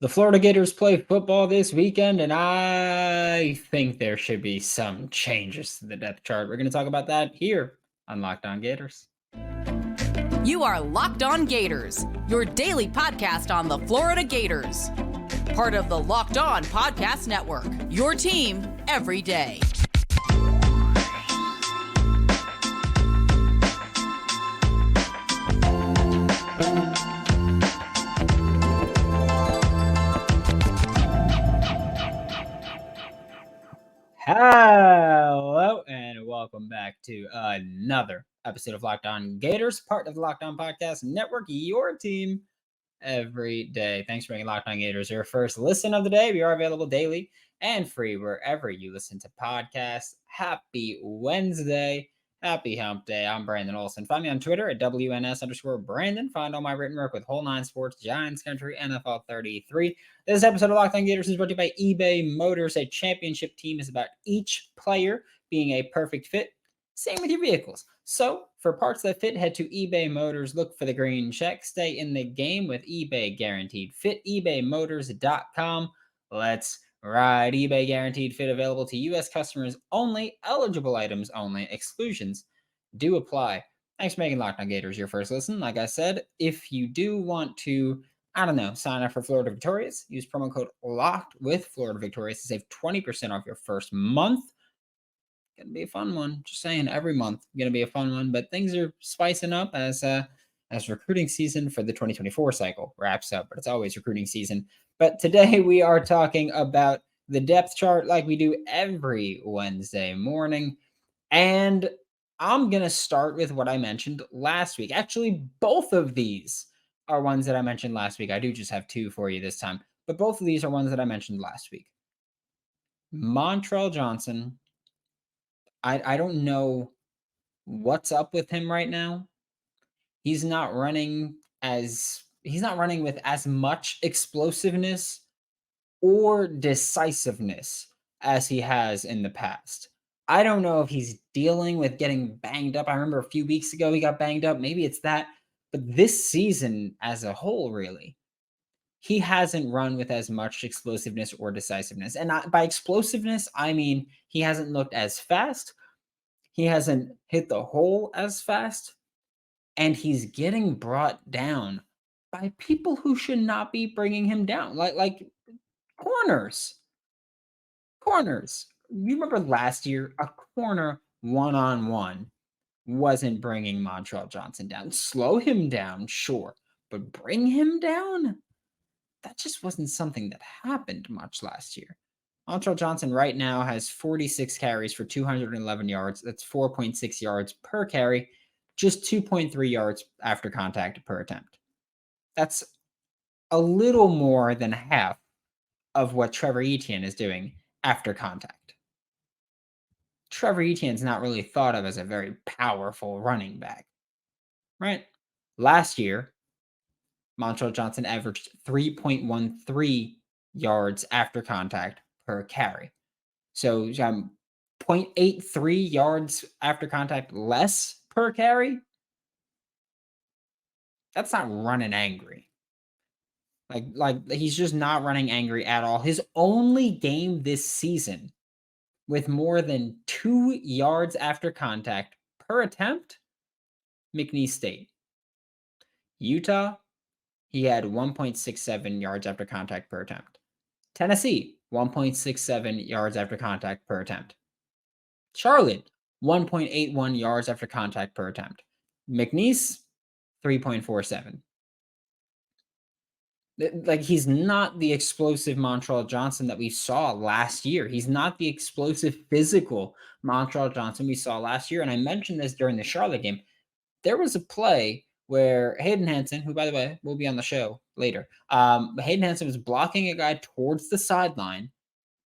The Florida Gators play football this weekend, and I think there should be some changes to the depth chart. We're going to talk about that here on Locked On Gators. You are Locked On Gators, your daily podcast on the Florida Gators. Part of the Locked On Podcast Network, your team every day. Hello, and welcome back to another episode of Locked On Gators, part of the Locked On Podcast Network, your team every day. Thanks for making Locked On Gators your first listen of the day. We are available daily and free wherever you listen to podcasts. Happy Wednesday. Happy hump day. I'm Brandon Olsen. Find me on Twitter at WNS_Brandon. Find all my written work with Whole Nine Sports, Giants Country, NFL 33. This episode of Locked On Gators is brought to you by eBay Motors. A championship team is about each player being a perfect fit. Same with your vehicles. So for parts that fit, head to eBay Motors. Look for the green check. Stay in the game with eBay Guaranteed Fit. ebaymotors.com. Let's ride. eBay Guaranteed Fit available to U.S. customers only. Eligible items only. Exclusions do apply. Thanks for making Locked On Gators your first listen. Like I said, if you do want to, sign up for Florida Victorious, use promo code LOCKED with Florida Victorious to save 20% off your first month. Gonna be a fun one. Just saying, every month gonna be a fun one. But things are spicing up as recruiting season for the 2024 cycle wraps up. But it's always recruiting season. But today we are talking about the depth chart like we do every Wednesday morning. And I'm gonna start with what I mentioned last week. Actually, both of these are ones that I mentioned last week. I do just have two for you this time, but both of these are ones that I mentioned last week. Montrell Johnson. I don't know what's up with him right now. He's not running with as much explosiveness or decisiveness as he has in the past. I don't know if he's dealing with getting banged up. I remember a few weeks ago he got banged up. Maybe it's that. But this season as a whole, really, he hasn't run with as much explosiveness or decisiveness. And by explosiveness, I mean he hasn't looked as fast. He hasn't hit the hole as fast. And he's getting brought down by people who should not be bringing him down. Like corners. Corners. You remember last year, a corner one-on-one wasn't bringing Montrell Johnson down. Slow him down, sure. But bring him down? That just wasn't something that happened much last year. Montrell Johnson right now has 46 carries for 211 yards. That's 4.6 yards per carry, just 2.3 yards after contact per attempt. That's a little more than half of what Trevor Etienne is doing after contact. Trevor Etienne's not really thought of as a very powerful running back, right? Last year, Montrell Johnson averaged 3.13 yards after contact per carry. So 0.83 yards after contact less per carry. That's not running angry. Like he's just not running angry at all. His only game this season with more than 2 yards after contact per attempt, McNeese State. Utah, he had 1.67 yards after contact per attempt. Tennessee, 1.67 yards after contact per attempt. Charlotte, 1.81 yards after contact per attempt. McNeese, 3.47. Like, he's not the explosive Montrell Johnson that we saw last year. He's not the explosive physical Montrell Johnson we saw last year. And I mentioned this during the Charlotte game. There was a play where Hayden Hansen, who, by the way, will be on the show later, Hayden Hansen was blocking a guy towards the sideline,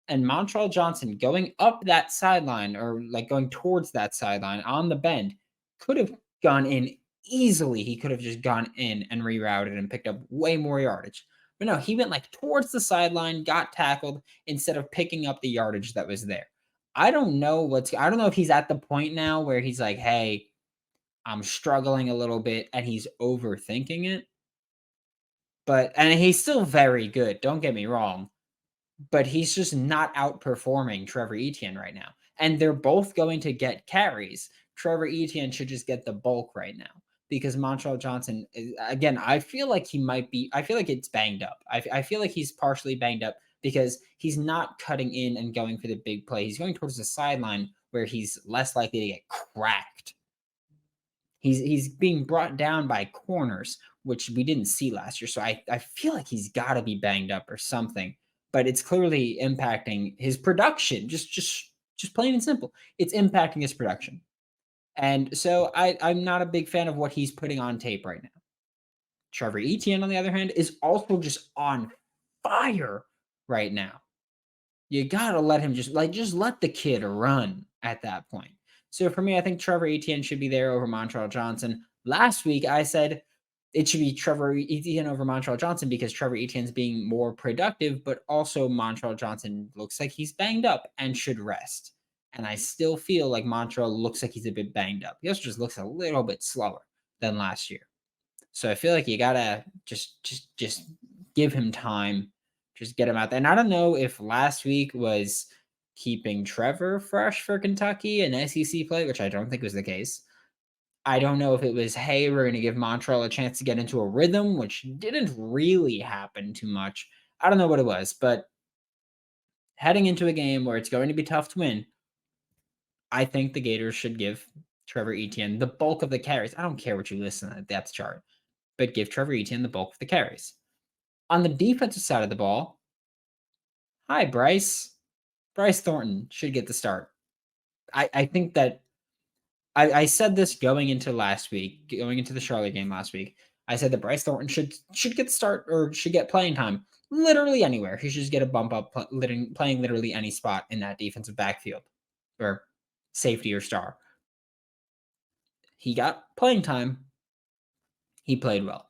and Montrell Johnson going up that sideline, or like going towards that sideline on the bend, could have gone in easily. He could have just gone in and rerouted and picked up way more yardage. But no, he went like towards the sideline, got tackled instead of picking up the yardage that was there. I don't know if he's at the point now where he's like, hey, I'm struggling a little bit, and he's overthinking it. and he's still very good, don't get me wrong, but he's just not outperforming Trevor Etienne right now. And they're both going to get carries. Trevor Etienne should just get the bulk right now because Montrell Johnson, again, I feel like I feel like it's banged up. I feel like he's partially banged up because he's not cutting in and going for the big play. He's going towards the sideline where he's less likely to get cracked. He's being brought down by corners, which we didn't see last year. So I feel like he's got to be banged up or something. But it's clearly impacting his production. Just plain and simple. It's impacting his production. And so I'm not a big fan of what he's putting on tape right now. Trevor Etienne, on the other hand, is also just on fire right now. You gotta let him just let the kid run at that point. So for me, I think Trevor Etienne should be there over Montrell Johnson. Last week, I said it should be Trevor Etienne over Montrell Johnson because Trevor Etienne's being more productive, but also Montrell Johnson looks like he's banged up and should rest. And I still feel like Montrell looks like he's a bit banged up. He also just looks a little bit slower than last year. So I feel like you gotta just give him time, just get him out there. And I don't know if last week was keeping Trevor fresh for Kentucky and SEC play, which I don't think was the case. I don't know if it was, hey, we're going to give Montrell a chance to get into a rhythm, which didn't really happen too much. I don't know what it was, but heading into a game where it's going to be tough to win, I think the Gators should give Trevor Etienne the bulk of the carries. I don't care what you listen to the depth chart, but give Trevor Etienne the bulk of the carries. On the defensive side of the ball, hi, Bryce. Bryce Thornton should get the start. I think that I said this going into last week, going into the Charlotte game last week. I said that Bryce Thornton should get the start or should get playing time literally anywhere. He should just get a bump up playing literally any spot in that defensive backfield or safety or star. He got playing time. He played well.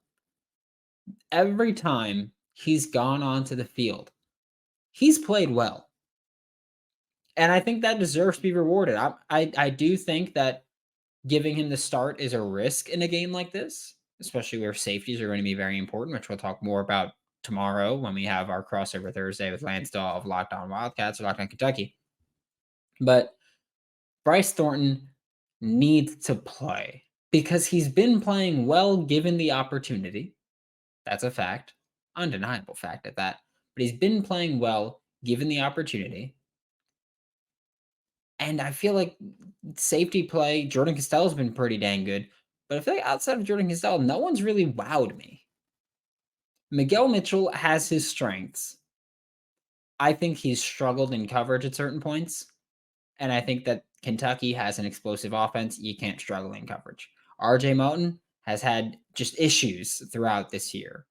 Every time he's gone onto the field, he's played well. And I think that deserves to be rewarded. I do think that giving him the start is a risk in a game like this, especially where safeties are going to be very important, which we'll talk more about tomorrow when we have our crossover Thursday with Lance Dahl of Locked On Wildcats or Locked On Kentucky. But Bryce Thornton needs to play because he's been playing well given the opportunity. That's a fact, undeniable fact at that. But he's been playing well given the opportunity. And I feel like safety play, Jordan Castell's been pretty dang good. But I feel like outside of Jordan Castell, no one's really wowed me. Miguel Mitchell has his strengths. I think he's struggled in coverage at certain points. And I think that Kentucky has an explosive offense. You can't struggle in coverage. RJ Moten has had just issues throughout this year.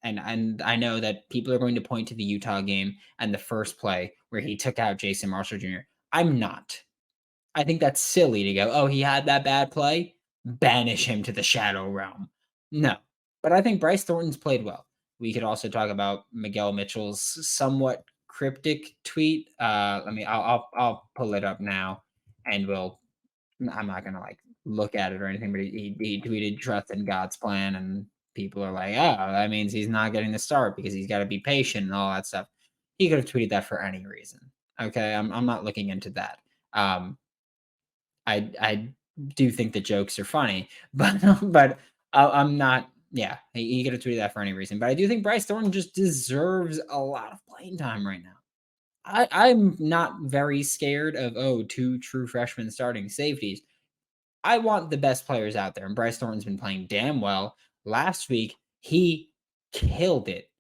And I know that people are going to point to the Utah game and the first play where he took out Jason Marshall Jr. I'm not. I think that's silly to go, oh, he had that bad play, banish him to the shadow realm. No. But I think Bryce Thornton's played well. We could also talk about Miguel Mitchell's somewhat cryptic tweet. I'll pull it up now and I'm not gonna like look at it or anything, but he tweeted trust in God's plan, and people are like, oh, that means he's not getting the start because he's got to be patient and all that stuff. He could have tweeted that for any reason. Okay, I'm not looking into that. I do think the jokes are funny, but I'm not. Yeah, he could have tweeted that for any reason. But I do think Bryce Thornton just deserves a lot of playing time right now. I'm not very scared of two true freshmen starting safeties. I want the best players out there, and Bryce Thornton's been playing damn well. Last week, he killed it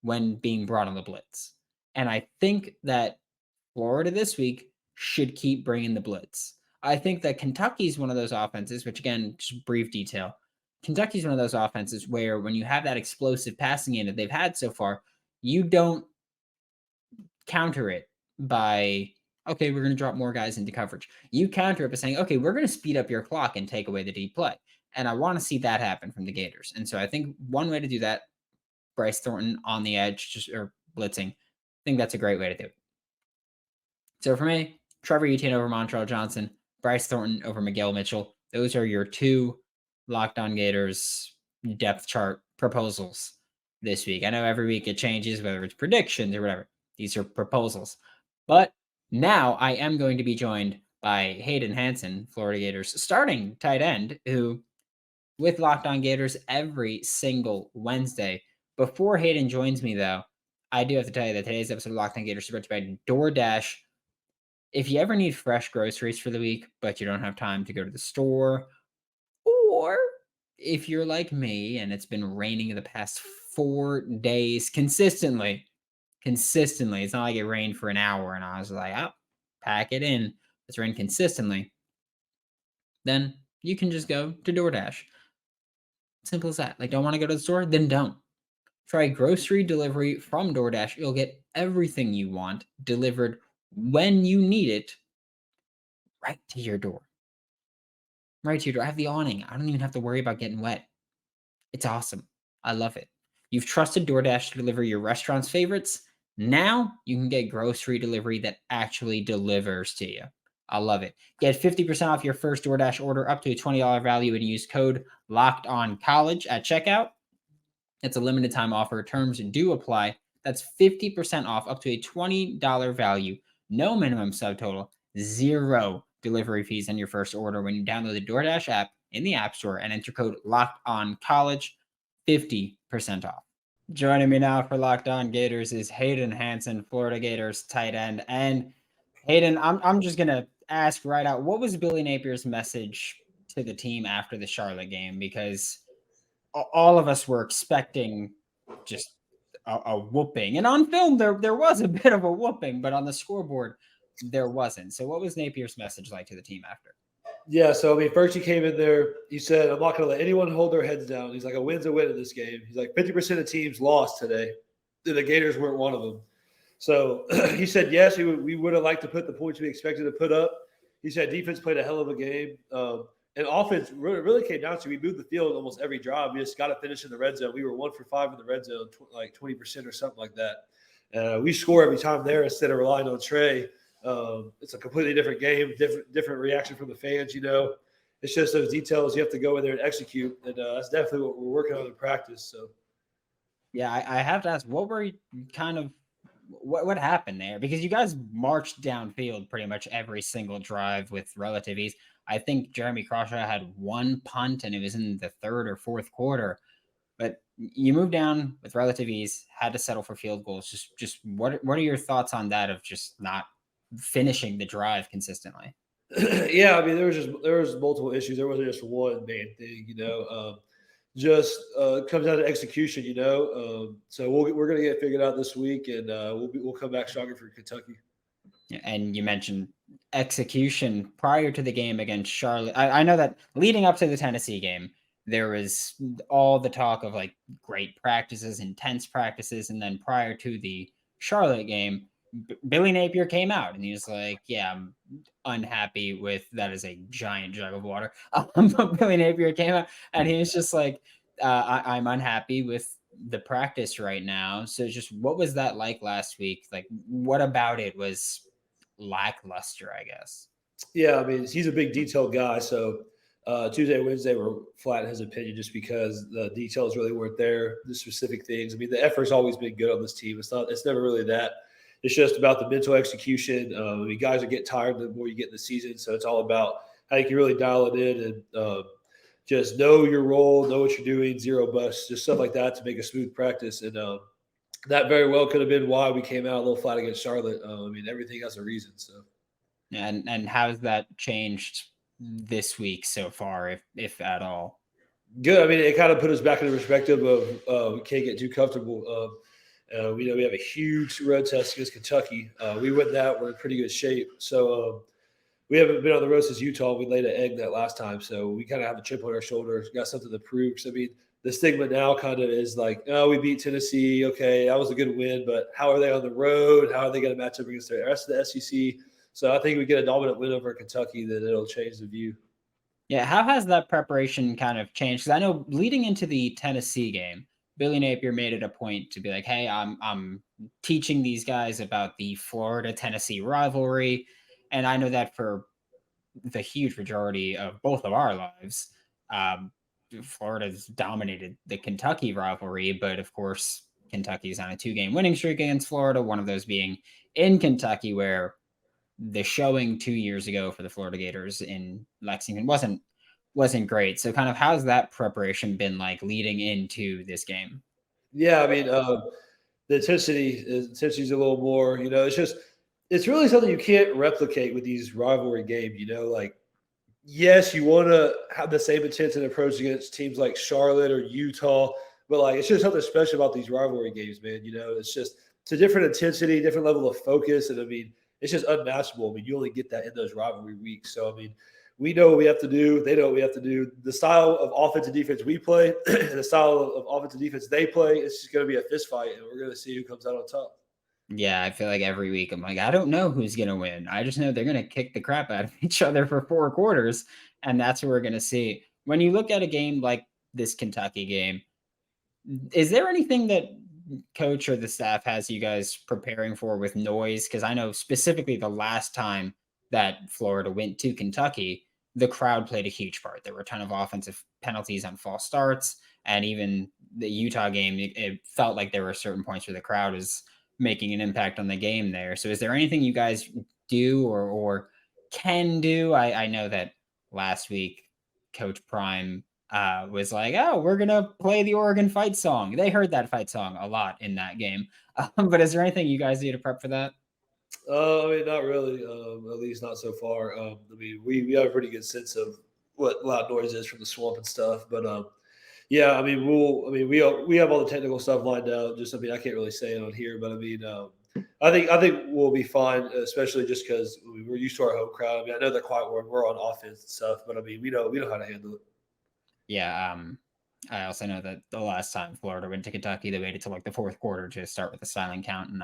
when being brought on the blitz. And I think that Florida this week should keep bringing the blitz. I think that Kentucky's one of those offenses, which again, just brief detail. Kentucky's one of those offenses where when you have that explosive passing game that they've had so far, you don't counter it by, okay, we're going to drop more guys into coverage. You counter it by saying, okay, we're going to speed up your clock and take away the deep play. And I want to see that happen from the Gators. And so I think one way to do that, Bryce Thornton on the edge, or blitzing, I think that's a great way to do it. So for me, Trevor Etienne over Montrell Johnson, Bryce Thornton over Miguel Mitchell. Those are your two Locked On Gators depth chart proposals. this week. I know every week it changes, whether it's predictions or whatever. These are proposals. But now I am going to be joined by Hayden Hansen, Florida Gators starting tight end, who with Locked On Gators every single Wednesday. Before Hayden joins me, though, I do have to tell you that today's episode of Locked On Gators is brought to you by DoorDash. If you ever need fresh groceries for the week, but you don't have time to go to the store, or if you're like me and it's been raining the past 4 days consistently, it's not like it rained for an hour and I was like, oh, pack it in. It's rained consistently. Then you can just go to DoorDash. Simple as that. Like, don't want to go to the store? Then don't. Try grocery delivery from DoorDash. You'll get everything you want delivered when you need it right to your door. Right to your door. I have the awning. I don't even have to worry about getting wet. It's awesome. I love it. You've trusted DoorDash to deliver your restaurant's favorites. Now you can get grocery delivery that actually delivers to you. I love it. Get 50% off your first DoorDash order up to a $20 value and use code LOCKEDONCollege at checkout. It's a limited time offer. Terms do apply. That's 50% off up to a $20 value. No minimum subtotal. Zero delivery fees on your first order when you download the DoorDash app in the App Store and enter code LOCKEDONCollege, 50% off. Joining me now for Locked On Gators is Hayden Hansen, Florida Gators tight end. And Hayden, I'm just gonna ask right out, what was Billy Napier's message to the team after the Charlotte game? Because all of us were expecting just a whooping, and on film there was a bit of a whooping, but on the scoreboard there wasn't. So what was Napier's message like to the team after? Yeah, so I mean, first he came in there. He said, "I'm not going to let anyone hold their heads down." He's like, "A win's a win in this game." He's like, 50% of teams lost today. The Gators weren't one of them. So he said, yes, we would have liked to put the points we expected to put up. He said defense played a hell of a game. And offense really came down to we moved the field almost every drive. We just got to finish in the red zone. We were 1 for 5 in the red zone, like 20% or something like that. We score every time there instead of relying on Trey. It's a completely different game, different reaction from the fans. It's just those details you have to go in there and execute, and that's definitely what we're working on in practice. So, yeah, I have to ask, what were you what happened there? Because you guys marched downfield pretty much every single drive with relative ease. I think Jeremy Crawshaw had one punt, and it was in the third or fourth quarter. But you moved down with relative ease, had to settle for field goals. Just what are your thoughts on that of just not finishing the drive consistently? Yeah, I mean, there was multiple issues. There wasn't just one main thing, just comes down to execution, so we're going to get figured out this week, and we'll come back stronger for Kentucky. And you mentioned execution prior to the game against Charlotte. I know that leading up to the Tennessee game, there was all the talk of like great practices, intense practices, and then prior to the Charlotte game, Billy Napier came out and he was like, yeah, I'm unhappy with that is a giant jug of water. Billy Napier came out and he was just like, I'm unhappy with the practice right now. So just what was that like last week? Like what about it was lackluster, I guess? Yeah, I mean, he's a big detailed guy. So Tuesday, Wednesday were flat in his opinion just because the details really weren't there, the specific things. I mean, the effort's always been good on this team. It's never really that. It's just about the mental execution. I mean, guys are getting tired the more you get in the season. So it's all about how you can really dial it in and just know your role, know what you're doing, zero busts, just stuff like that to make a smooth practice. And that very well could have been why we came out a little flat against Charlotte. I mean, everything has a reason. So, and how's that changed this week so far, if at all? Good. I mean, it kind of put us back in the perspective of we can't get too comfortable. We know we have a huge road test against Kentucky. We win that. We're in pretty good shape. So we haven't been on the road since Utah. We laid an egg that last time. So we kind of have a chip on our shoulders, got something to prove. So, I mean, the stigma now kind of is like, oh, we beat Tennessee. Okay, that was a good win. But how are they on the road? How are they going to match up against the rest of the SEC? So I think we get a dominant win over Kentucky, then it'll change the view. Yeah, how has that preparation kind of changed? Because I know leading into the Tennessee game, Billy Napier made it a point to be like, hey, I'm teaching these guys about the Florida-Tennessee rivalry. And I know that for the huge majority of both of our lives, Florida's dominated the Kentucky rivalry, but of course, Kentucky's on a 2-game winning streak against Florida, one of those being in Kentucky, where the showing 2 years ago for the Florida Gators in Lexington wasn't great. So kind of how's that preparation been like leading into this game? Yeah, I mean, the intensity's a little more. It's really something you can't replicate with these rivalry games. Like yes, you want to have the same intensity approach against teams like Charlotte or Utah, but like it's just something special about these rivalry games, man. It's a different intensity, different level of focus, and I mean, it's just unmatchable. I mean, you only get that in those rivalry weeks. So I mean, we know what we have to do. They know what we have to do. The style of offense and defense we play, and the style of offense and defense they play, it's just going to be a fist fight, and we're going to see who comes out on top. Yeah, I feel like every week I'm like, I don't know who's gonna win. I just know they're gonna kick the crap out of each other for 4 quarters, and that's what we're gonna see. When you look at a game like this Kentucky game, is there anything that coach or the staff has you guys preparing for with noise? Because I know specifically the last time that Florida went to Kentucky, the crowd played a huge part. There were a ton of offensive penalties on false starts, and even the Utah game, it felt like there were certain points where the crowd was making an impact on the game there. So is there anything you guys do or can do? I know that last week Coach Prime was like, oh, we're going to play the Oregon fight song. They heard that fight song a lot in that game. But is there anything you guys do to prep for that? I mean, not really. At least not so far. I mean, we have a pretty good sense of what loud noise is from the swamp and stuff. But yeah, I mean, we have all the technical stuff lined out. I mean, I can't really say it on here, but I mean, I think we'll be fine, especially just because we're used to our home crowd. I mean, I know they're quiet when we're on offense and stuff, but I mean, we know how to handle it. Yeah. I also know that the last time Florida went to Kentucky, they waited till like the 4th quarter to start with the silent count, and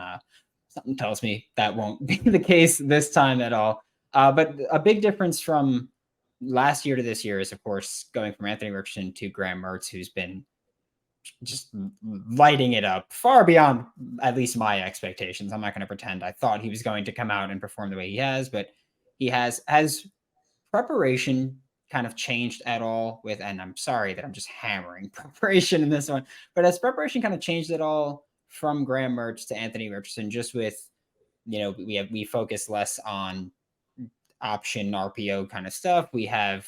something tells me that won't be the case this time at all. But a big difference from last year to this year is, of course, going from Anthony Richardson to Graham Mertz, who's been just lighting it up far beyond at least my expectations. I'm not going to pretend I thought he was going to come out and perform the way he has, but he has preparation kind of changed at all with, and I'm sorry that I'm just hammering preparation in this one, but has preparation kind of changed at all from Graham Mertz to Anthony Richardson, just with, we focus less on option RPO kind of stuff. We have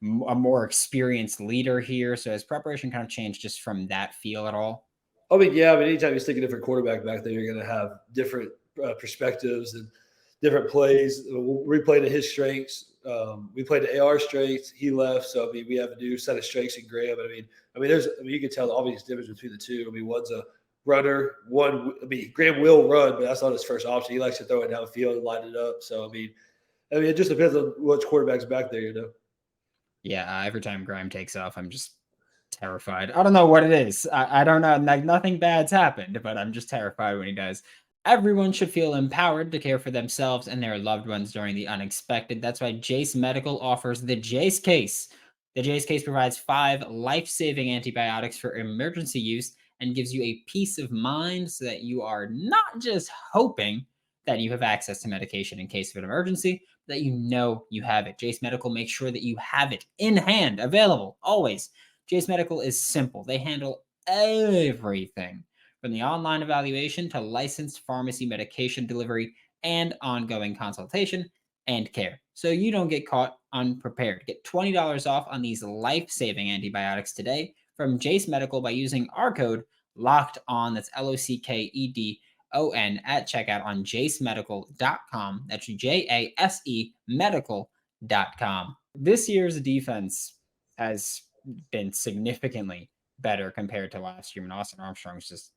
a more experienced leader here. So has preparation kind of changed just from that feel at all? I mean, yeah. I mean, anytime you stick a different quarterback back there, you're going to have different perspectives and different plays. We played to his strengths. We played to AR strengths. He left, so I mean, we have a new set of strengths in Graham. You can tell the obvious difference between the two. I mean, one's a runner. Graham will run, but that's not his first option. He likes to throw it downfield and line it up. So I mean, it just depends on which quarterback's back there. Yeah, every time Graham takes off, I'm just terrified. I don't know what it is. I don't know. Like nothing bad's happened, but I'm just terrified when he does. Everyone should feel empowered to care for themselves and their loved ones during the unexpected. That's why Jace Medical offers the Jace Case. The Jace Case provides 5 life-saving antibiotics for emergency use and gives you a peace of mind so that you are not just hoping that you have access to medication in case of an emergency, that you know you have it. Jace Medical makes sure that you have it in hand, available, always. Jace Medical is simple. They handle everything from the online evaluation to licensed pharmacy medication delivery and ongoing consultation and care. So you don't get caught unprepared. Get $20 off on these life-saving antibiotics today from Jace Medical by using our code LOCKEDON. That's LOCKEDON at checkout on jacemedical.com. That's JASE medical.com. This year's defense has been significantly better compared to last year. And Austin Armstrong's just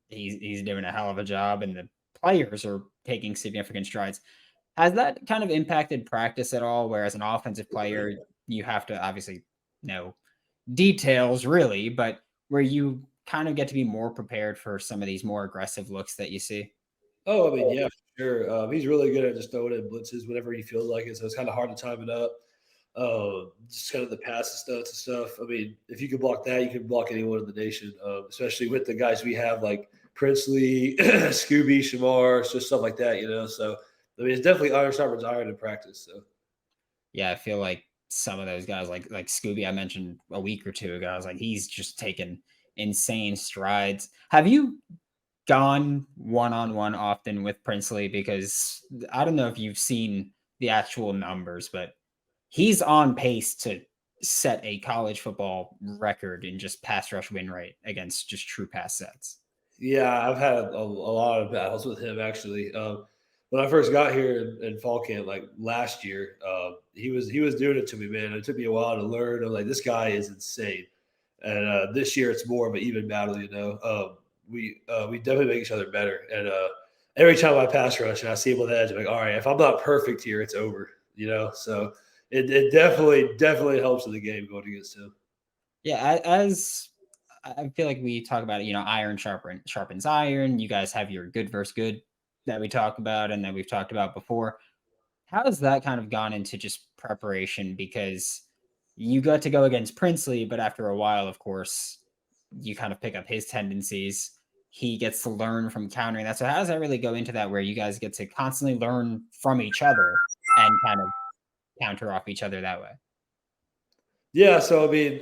he's doing a hell of a job, and the players are taking significant strides. Has that kind of impacted practice at all? Whereas an offensive player, you have to obviously know details really, but where you kind of get to be more prepared for some of these more aggressive looks that you see? Oh, I mean, yeah, for sure. He's really good at just throwing in blitzes whenever he feels like it. So it's kind of hard to time it up. Just kind of the pass and stuff. I mean, if you can block that, you can block anyone in the nation, especially with the guys we have like Princely, Scooby, Shamar, just stuff like that, So, I mean, it's definitely iron sharpens iron in practice. So, yeah, I feel like some of those guys, like Scooby, I mentioned a week or two ago. I was like, he's just taken insane strides. Have you gone one-on-one often with Princely? Because I don't know if you've seen the actual numbers, but he's on pace to set a college football record in just pass rush win rate against just true pass sets. Yeah, I've had a lot of battles with him actually. When I first got here in fall camp, like last year, he was doing it to me, man. It took me a while to learn. I'm like, this guy is insane. And this year, it's more of an even battle. We definitely make each other better. And every time I pass rush and I see him on the edge, I'm like, all right, if I'm not perfect here, it's over. So it definitely helps in the game going against him. Yeah, as I feel like we talk about it, iron sharpens iron. You guys have your good versus good that we talk about and that we've talked about before. How has that kind of gone into just preparation? Because you got to go against Princely, but after a while, of course, you kind of pick up his tendencies. He gets to learn from countering that. So how does that really go into that where you guys get to constantly learn from each other and kind of counter off each other that way? Yeah, so I mean,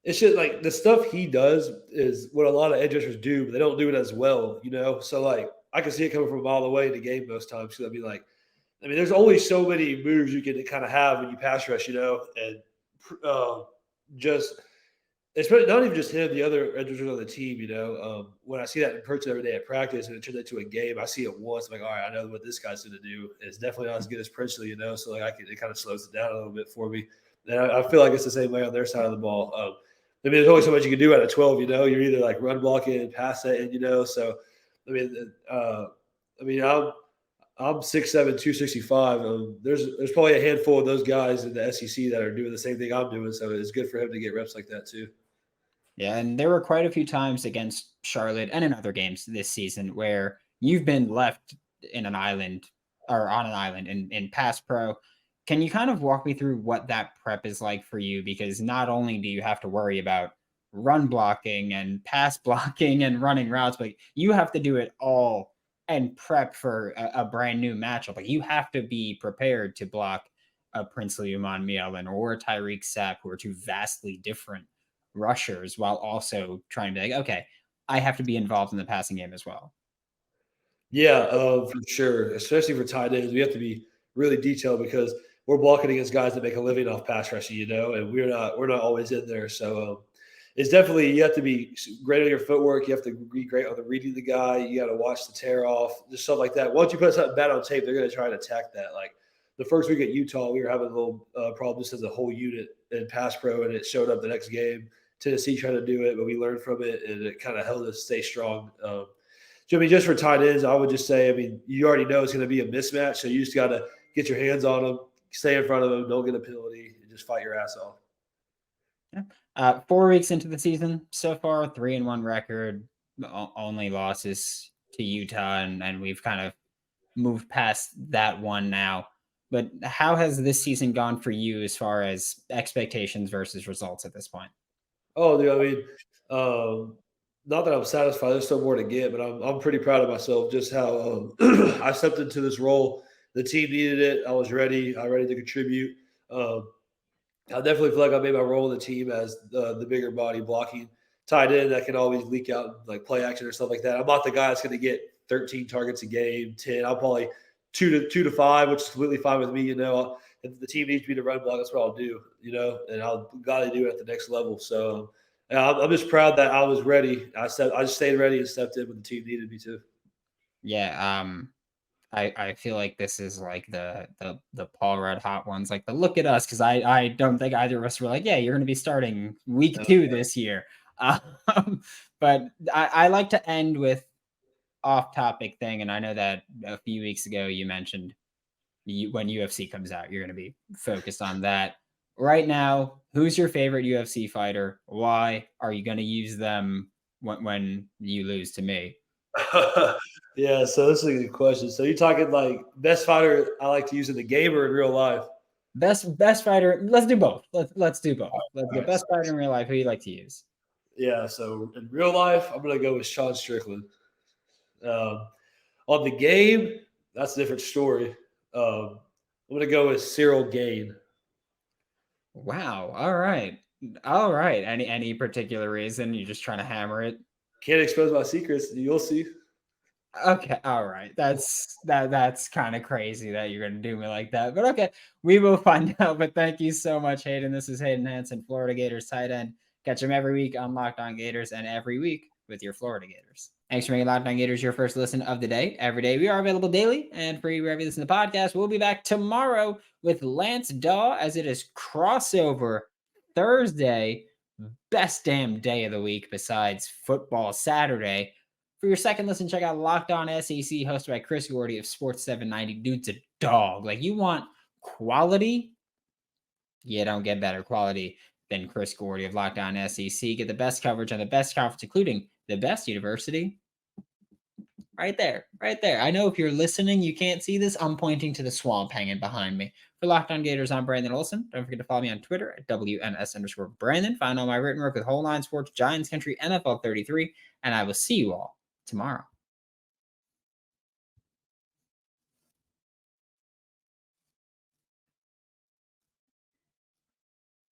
it's just like the stuff he does is what a lot of edge rushers do, but they don't do it as well. So like I can see it coming from a mile away in the game most times. Because there's only so many moves you can kind of have when you pass rush, and uh, just especially not even just him, the other edge rushers on the team. When I see that in person every day at practice and it turns into a game, I see it once. I'm like, all right, I know what this guy's going to do. It's definitely not as good as Princely. So like it kind of slows it down a little bit for me. And I feel like it's the same way on their side of the ball. There's only so much you can do at a 12. You're either like run blocking, pass setting. So I mean, I'm 6'7", 265. There's probably a handful of those guys in the SEC that are doing the same thing I'm doing. So it's good for him to get reps like that too. Yeah, and there were quite a few times against Charlotte and in other games this season where you've been left in an island or on an island in pass pro. Can you kind of walk me through what that prep is like for you? Because not only do you have to worry about run blocking and pass blocking and running routes, but you have to do it all and prep for a brand new matchup. Like you have to be prepared to block a Princely Uman Mielen or a Tyreek Sapp, who are two vastly different rushers, while also trying to be like, okay, I have to be involved in the passing game as well. Yeah, for sure. Especially for tight ends, we have to be really detailed because we're blocking against guys that make a living off pass rushing, and we're not always in there. So it's definitely you have to be great on your footwork. You have to be great on the reading the guy. You got to watch the tear off, just stuff like that. Once you put something bad on tape, they're going to try and attack that. Like the first week at Utah, we were having a little problem just as a whole unit in pass pro, and it showed up the next game. Tennessee tried to do it, but we learned from it, and it kind of helped us stay strong. Just for tight ends, I would just say, you already know it's going to be a mismatch, so you just got to get your hands on them, stay in front of them, don't get a penalty, and just fight your ass off. Yeah. 4 weeks into the season so far, 3-1 record, only losses to Utah, and we've kind of moved past that one now. But how has this season gone for you as far as expectations versus results at this point? Oh, dude, not that I'm satisfied. There's still more to get, but I'm pretty proud of myself. Just how I stepped into this role. The team needed it. I was ready. I'm ready to contribute. I definitely feel like I made my role in the team as the bigger body blocking tight end that can always leak out like play action or stuff like that. I'm not the guy that's going to get 13 targets a game, 10. I'm probably two to five, which is completely fine with me. If the team needs me to run block, that's what I'll do. And I'll gladly do it at the next level. So I'm just proud that I was ready. I just stayed ready and stepped in when the team needed me to. Yeah, I feel like this is like the Paul Red Hot ones, like the look at us, because I don't think either of us were like, yeah, you're going to be starting week 2 this year. But I like to end with off topic thing, and I know that a few weeks ago you mentioned when UFC comes out, you're going to be focused on that. Right now, who's your favorite UFC fighter? Why are you going to use them when you lose to me? Yeah, so this is a good question. So you're talking like best fighter I like to use in the game or in real life? Best fighter. Let's do both. Let's do both. Let's All get right, best fighter in real life. Who you like to use? yeah, so in real life, I'm gonna go with Sean Strickland. On the game, that's a different story. I'm gonna go with Cyril Gain. Wow. All right. All right. Any particular reason? You're just trying to hammer it? Can't expose my secrets. You'll see. Okay, all right. That's kind of crazy that you're gonna do me like that. But okay, we will find out. But thank you so much, Hayden. This is Hayden Hansen, Florida Gators tight end. Catch him every week on Locked On Gators and every week with your Florida Gators. Thanks for making Locked On Gators your first listen of the day. Every day we are available daily and free wherever you listen to the podcast. We'll be back tomorrow with Lance Daw as it is crossover Thursday. Best damn day of the week besides football Saturday. For your second listen, check out Locked On SEC, hosted by Chris Gordy of Sports 790. Dude's a dog. Like, you want quality? Yeah, don't get better quality than Chris Gordy of Locked On SEC. Get the best coverage on the best conference, including the best university. Right there, right there. I know if you're listening, you can't see this. I'm pointing to the swamp hanging behind me. For Locked On Gators, I'm Brandon Olsen. Don't forget to follow me on Twitter at WNS_Brandon. Find all my written work with Whole Nine Sports, Giants Country, NFL 33, and I will see you all tomorrow.